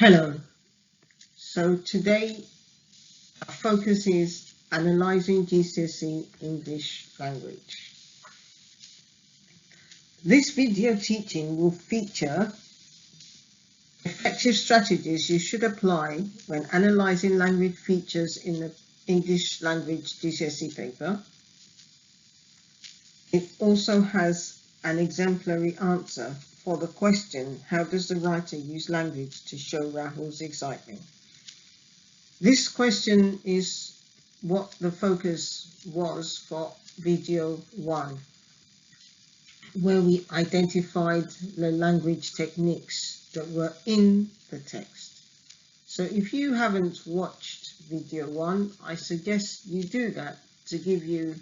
Hello. So today our focus is analysing GCSE English Language. This video teaching will feature effective strategies you should apply when analysing language features in the English Language GCSE paper. It also has an exemplary answer for the question, how does the writer use language to show Rahul's excitement? This question is what the focus was for video 1, where we identified the language techniques that were in the text. So if you haven't watched video 1, I suggest you do that to give you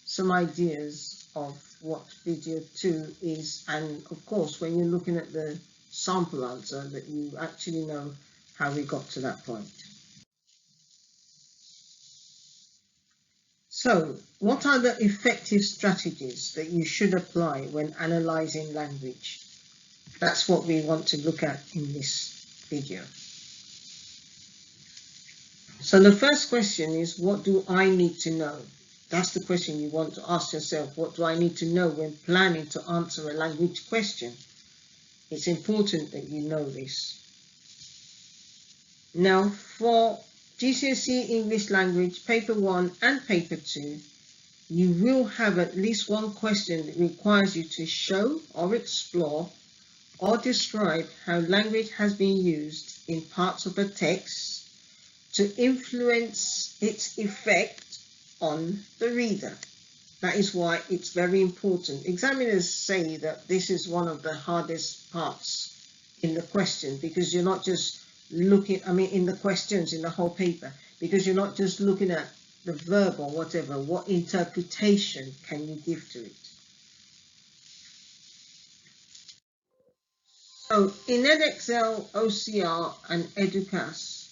some ideas of what video 2 is, and of course when you're looking at the sample answer that you actually know how we got to that point. So, what are the effective strategies that you should apply when analysing language? That's what we want to look at in this video. So the first question is, what do I need to know? That's the question you want to ask yourself. What do I need to know when planning to answer a language question? It's important that you know this. Now, for GCSE English Language Paper 1 and Paper 2, you will have at least one question that requires you to show or explore or describe how language has been used in parts of a text to influence its effect on the reader. That is why it's very important. Examiners say that this is one of the hardest parts in the question, because you're not just looking, in the questions in the whole paper, because you're not just looking at the verb or whatever. What interpretation can you give to it? So in EdXL, OCR and EDUCAS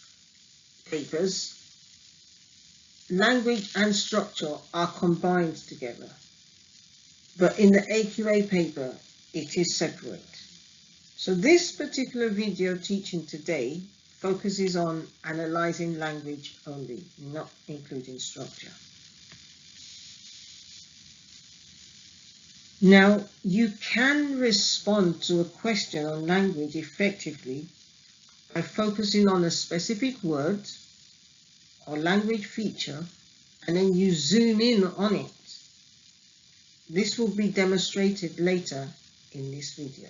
papers, language and structure are combined together, but in the AQA paper it is separate. So this particular video teaching today focuses on analysing language only, not including structure. Now, you can respond to a question on language effectively by focusing on a specific word or language feature, and then you zoom in on it. This will be demonstrated later in this video.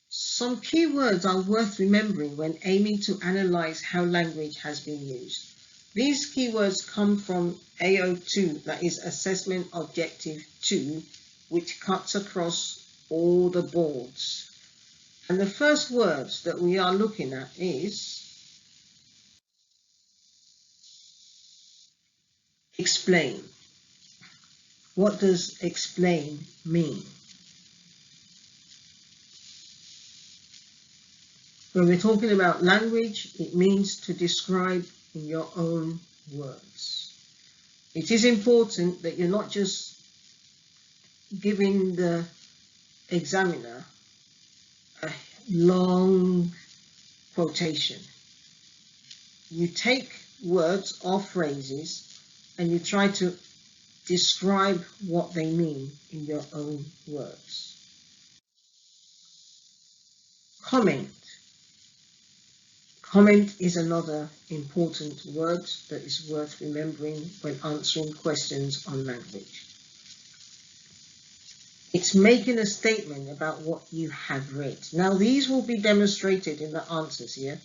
Some key words are worth remembering when aiming to analyse how language has been used. These keywords come from AO2, that is Assessment Objective 2, which cuts across all the boards. And the first words that we are looking at is explain. What does explain mean? When we're talking about language, it means to describe in your own words. It is important that you're not just giving the examiner a long quotation. You take words or phrases and you try to describe what they mean in your own words. Comment. Comment is another important word that is worth remembering when answering questions on language. It's making a statement about what you have read. Now, these will be demonstrated in the answers here,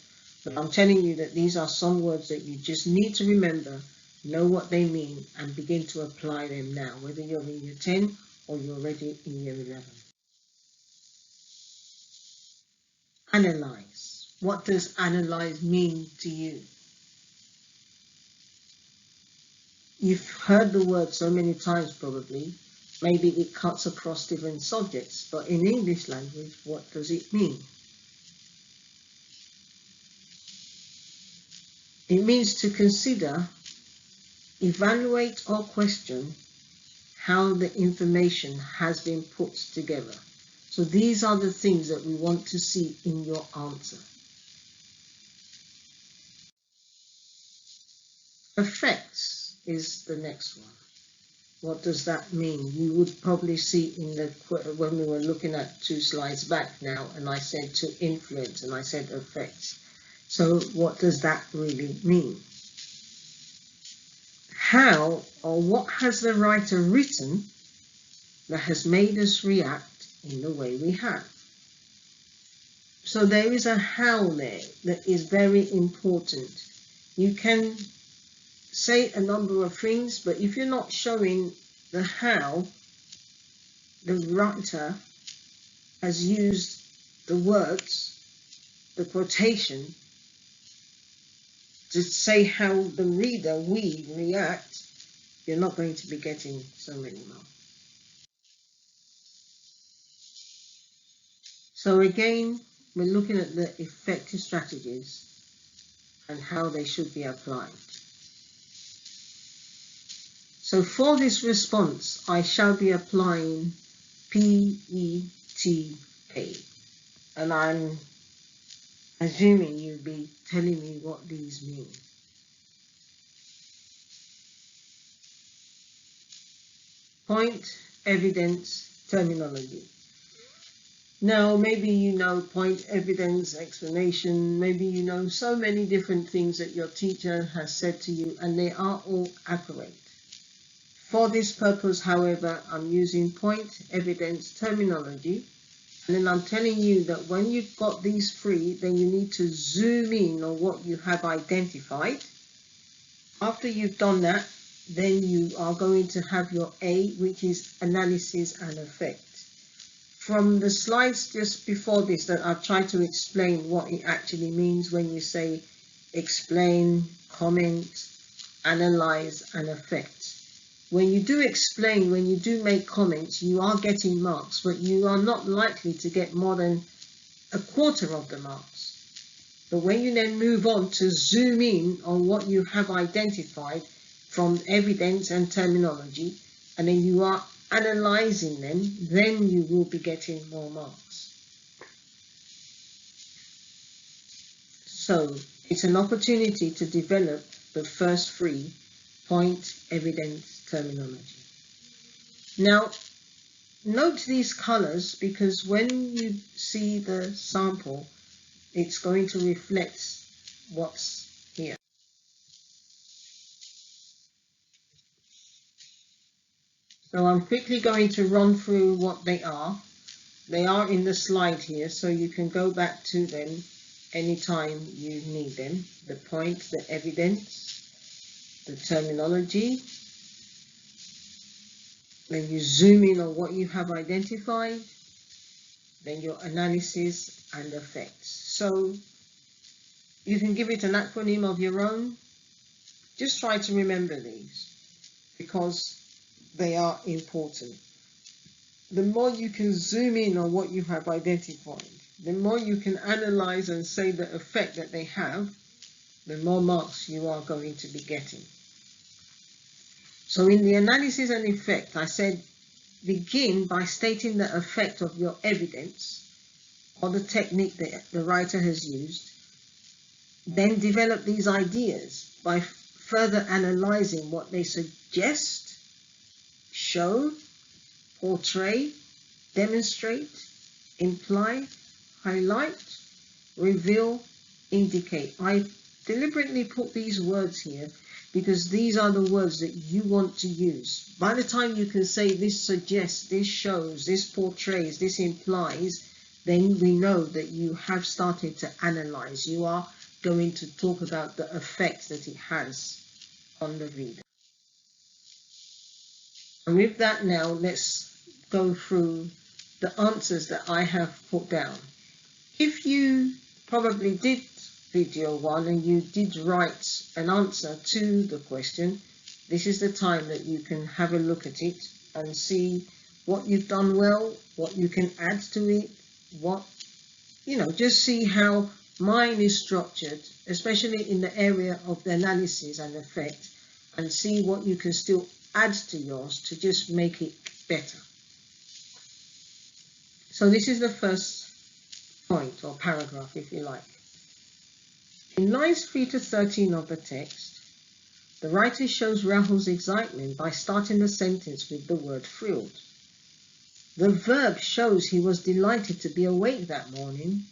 but I'm telling you that these are some words that you just need to remember, know what they mean, and begin to apply them now, whether you're in year 10 or you're already in year 11. Analyze. What does analyze mean to you? You've heard the word so many times probably. Maybe it cuts across different subjects, but in English language, what does it mean? It means to consider, evaluate or question how the information has been put together. So these are the things that we want to see in your answer. Effects is the next one. What does that mean? You would probably see in the when we were looking at 2 slides back now, and I said to influence and I said effects. So what does that really mean? How or what has the writer written that has made us react in the way we have? So there is a how there that is very important. You can say a number of things, but if you're not showing the how the writer has used the words, the quotation, to say how the reader, we, react, you're not going to be getting so many marks. So again, we're looking at the effective strategies and how they should be applied. So for this response, I shall be applying PETA, and I'm assuming you'll be telling me what these mean. Point, evidence, terminology. Now, maybe you know point, evidence, explanation, maybe you know so many different things that your teacher has said to you, and they are all accurate. For this purpose, however, I'm using point, evidence, terminology, and then I'm telling you that when you've got these 3, then you need to zoom in on what you have identified. After you've done that, then you are going to have your A, which is analysis and effect. From the slides just before this that I've tried to explain what it actually means when you say explain, comment, analyze and affect. When you do explain, when you do make comments, you are getting marks, but you are not likely to get more than a quarter of the marks. But when you then move on to zoom in on what you have identified from evidence and terminology, and then you are analyzing them, then you will be getting more marks. So it's an opportunity to develop the first 3, point, evidence, terminology. Now, note these colors, because when you see the sample, it's going to reflect what's here. So I'm quickly going to run through what they are. They are in the slide here, so you can go back to them anytime you need them. The point, the evidence, the terminology. Then you zoom in on what you have identified. Then your analysis and effects. So you can give it an acronym of your own. Just try to remember these because they are important. The more you can zoom in on what you have identified, the more you can analyze and say the effect that they have, the more marks you are going to be getting. So in the analysis and effect, I said begin by stating the effect of your evidence or the technique that the writer has used. Then develop these ideas by further analyzing what they suggest, show, portray, demonstrate, imply, highlight, reveal, indicate. I deliberately put these words here because these are the words that you want to use. By the time you can say this suggests, this shows, this portrays, this implies, then we know that you have started to analyze. You are going to talk about the effect that it has on the reader. And with that now, let's go through the answers that I have put down. If you probably did video 1 and you did write an answer to the question, this is the time that you can have a look at it and see what you've done well, what you can add to it, just see how mine is structured, especially in the area of the analysis and effect, and see what you can still add to yours to just make it better. So this is the first point or paragraph, if you like. In lines 3 to 13 of the text, the writer shows Rahul's excitement by starting the sentence with the word thrilled. The verb shows he was delighted to be awake that morning,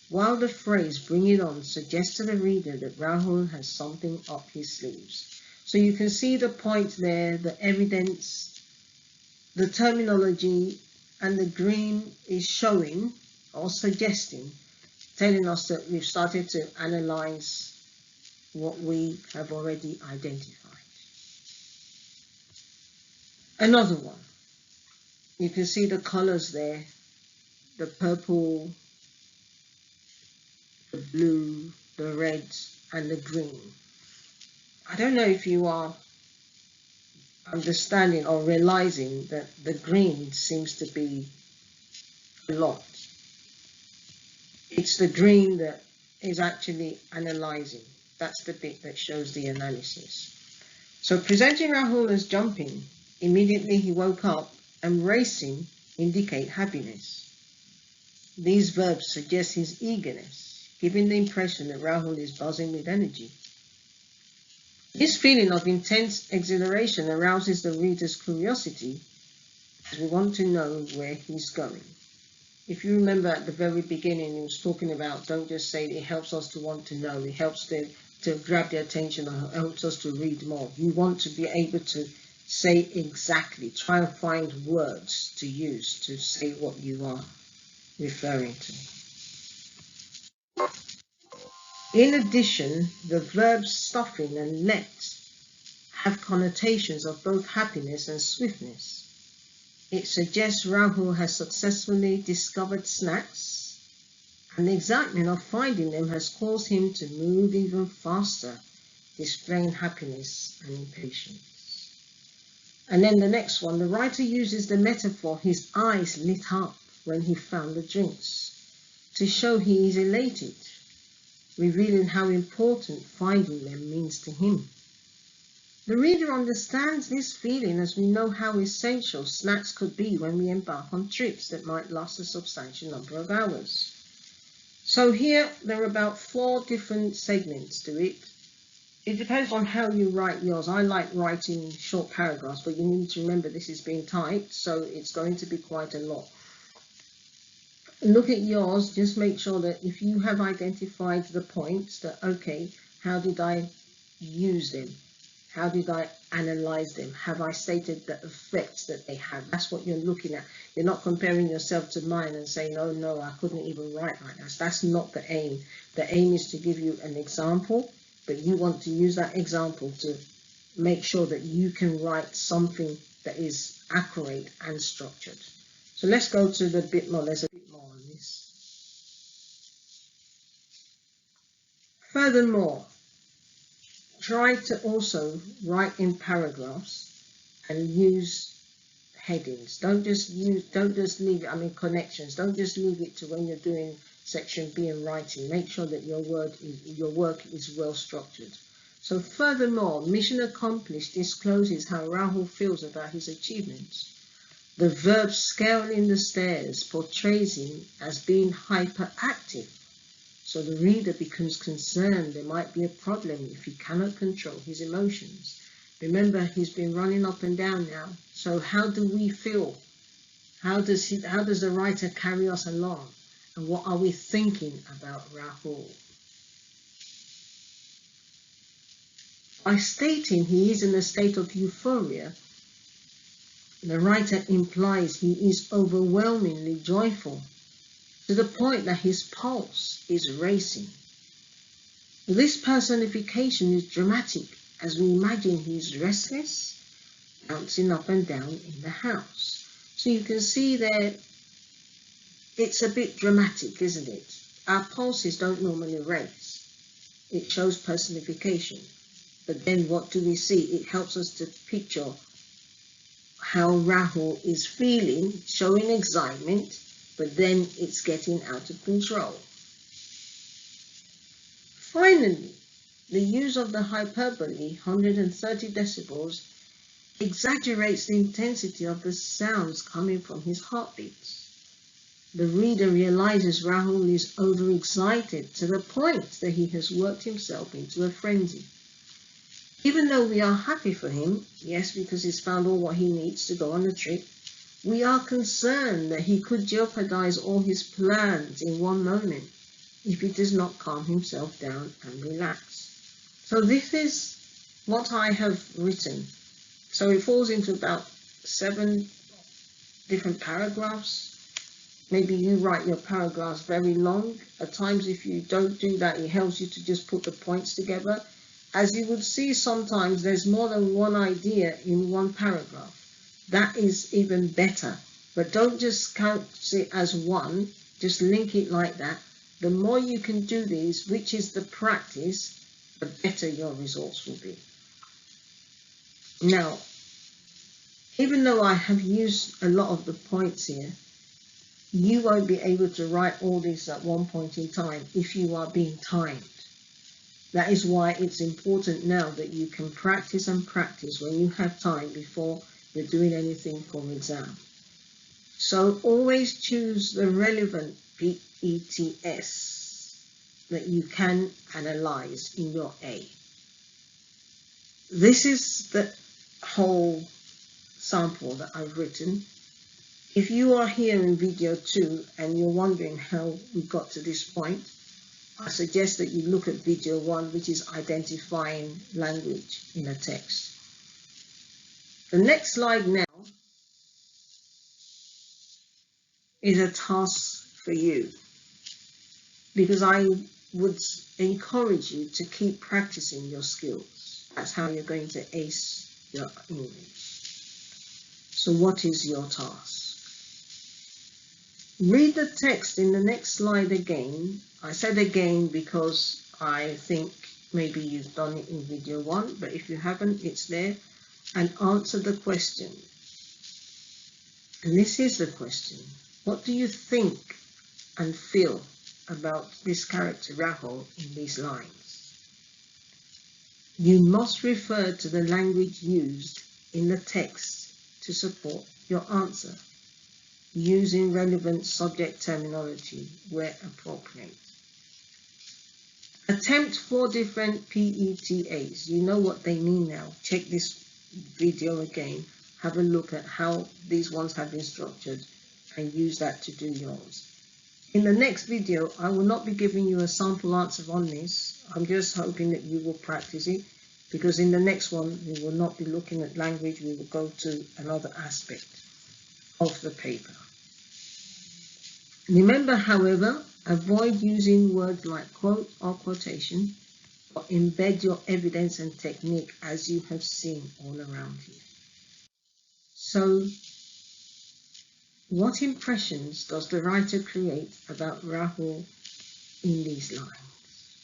while the phrase bring it on suggests to the reader that Rahul has something up his sleeves. So you can see the point there, the evidence, the terminology, and the green is showing or suggesting, telling us that we've started to analyze what we have already identified. Another one. You can see the colors there, the purple, the blue, the red, and the green. I don't know if you are understanding or realizing that the green seems to be a lot. It's the green that is actually analyzing. That's the bit that shows the analysis. So presenting Rahul as jumping, immediately he woke up, and racing indicate happiness. These verbs suggest his eagerness, giving the impression that Rahul is buzzing with energy. This feeling of intense exhilaration arouses the reader's curiosity, as we want to know where he's going. If you remember at the very beginning, he was talking about, don't just say it helps us to want to know, it helps to grab the attention, or helps us to read more. You want to be able to say exactly, try and find words to use to say what you are referring to. In addition, the verbs stuffing and let have connotations of both happiness and swiftness. It suggests Rahul has successfully discovered snacks, and the excitement of finding them has caused him to move even faster, displaying happiness and impatience. And then the next one, the writer uses the metaphor, his eyes lit up when he found the drinks, to show he is elated, revealing how important finding them means to him. The reader understands this feeling as we know how essential snacks could be when we embark on trips that might last a substantial number of hours. So here there are about 4 different segments to it. It depends on how you write yours. I like writing short paragraphs, but you need to remember this is being typed, so it's going to be quite a lot. Look at yours, just make sure that if you have identified the points, that okay, how did I use them? How did I analyze them? Have I stated the effects that they have? That's what you're looking at. You're not comparing yourself to mine and saying, oh no, I couldn't even write like that. That's not the aim. The aim is to give you an example, but you want to use that example to make sure that you can write something that is accurate and structured. So let's go to the bit more. There's a bit more on this. Furthermore, try to also write in paragraphs and use headings. Don't just leave it, connections. Don't just leave it to when you're doing section B and writing. Make sure that your work is well structured. So furthermore, mission accomplished discloses how Rahul feels about his achievements. The verb scaling the stairs portrays him as being hyperactive. So the reader becomes concerned there might be a problem if he cannot control his emotions. Remember, he's been running up and down now. So how do we feel? How does the writer carry us along? And what are we thinking about Rahul? By stating he is in a state of euphoria, the writer implies he is overwhelmingly joyful, to the point that his pulse is racing. This personification is dramatic as we imagine he's restless, bouncing up and down in the house. So you can see there, it's a bit dramatic, isn't it? Our pulses don't normally race. It shows personification. But then what do we see? It helps us to picture how Rahul is feeling, showing excitement, but then it's getting out of control. Finally, the use of the hyperbole, 130 decibels, exaggerates the intensity of the sounds coming from his heartbeats. the reader realizes Rahul is overexcited to the point that he has worked himself into a frenzy. Even though we are happy for him, yes, because he's found all what he needs to go on the trip, we are concerned that he could jeopardize all his plans in one moment if he does not calm himself down and relax. So this is what I have written. So it falls into about 7 different paragraphs. Maybe you write your paragraphs very long. At times, if you don't do that, it helps you to just put the points together. As you would see, sometimes there's more than one idea in one paragraph. That is even better. But don't just count it as one, just link it like that. The more you can do these, which is the practice, the better your results will be. Now, even though I have used a lot of the points here, you won't be able to write all this at one point in time if you are being timed. That is why it's important now that you can practice and practice when you have time before you're doing anything for exam. So always choose the relevant PETS that you can analyze in your A. This is the whole sample that I've written. If you are here in video 2 and you're wondering how we got to this point, I suggest that you look at video 1, which is identifying language in a text. The next slide now is a task for you, because I would encourage you to keep practicing your skills. That's how you're going to ace your English. So what is your task? Read the text in the next slide again. I said again because I think maybe you've done it in video 1, but if you haven't, it's there. And answer the question. And this is the question. What do you think and feel about this character Rahul in these lines? You must refer to the language used in the text to support your answer, using relevant subject terminology where appropriate. Attempt 4 different PETAs. You know what they mean now. Check this video again. Have a look at how these ones have been structured and use that to do yours. In the next video, I will not be giving you a sample answer on this. I'm just hoping that you will practice it, because in the next one, we will not be looking at language. We will go to another aspect of the paper. Remember, however, avoid using words like quote or quotation, or embed your evidence and technique as you have seen all around you. So, what impressions does the writer create about Rahul in these lines?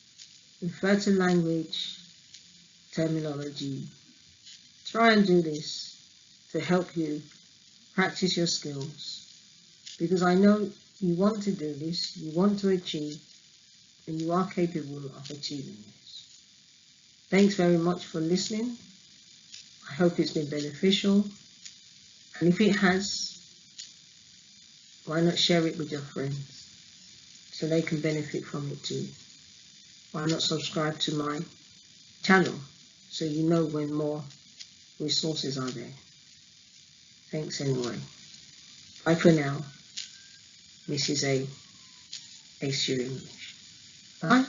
Refer to language, terminology. Try and do this to help you practice your skills, because I know you want to do this, you want to achieve, and you are capable of achieving this. Thanks very much for listening. I hope it's been beneficial, and if it has, why not share it with your friends so they can benefit from it too? Why not subscribe to my channel so you know when more resources are there? Thanks anyway. Bye for now. Mrs. A. Ace Your English. Bye.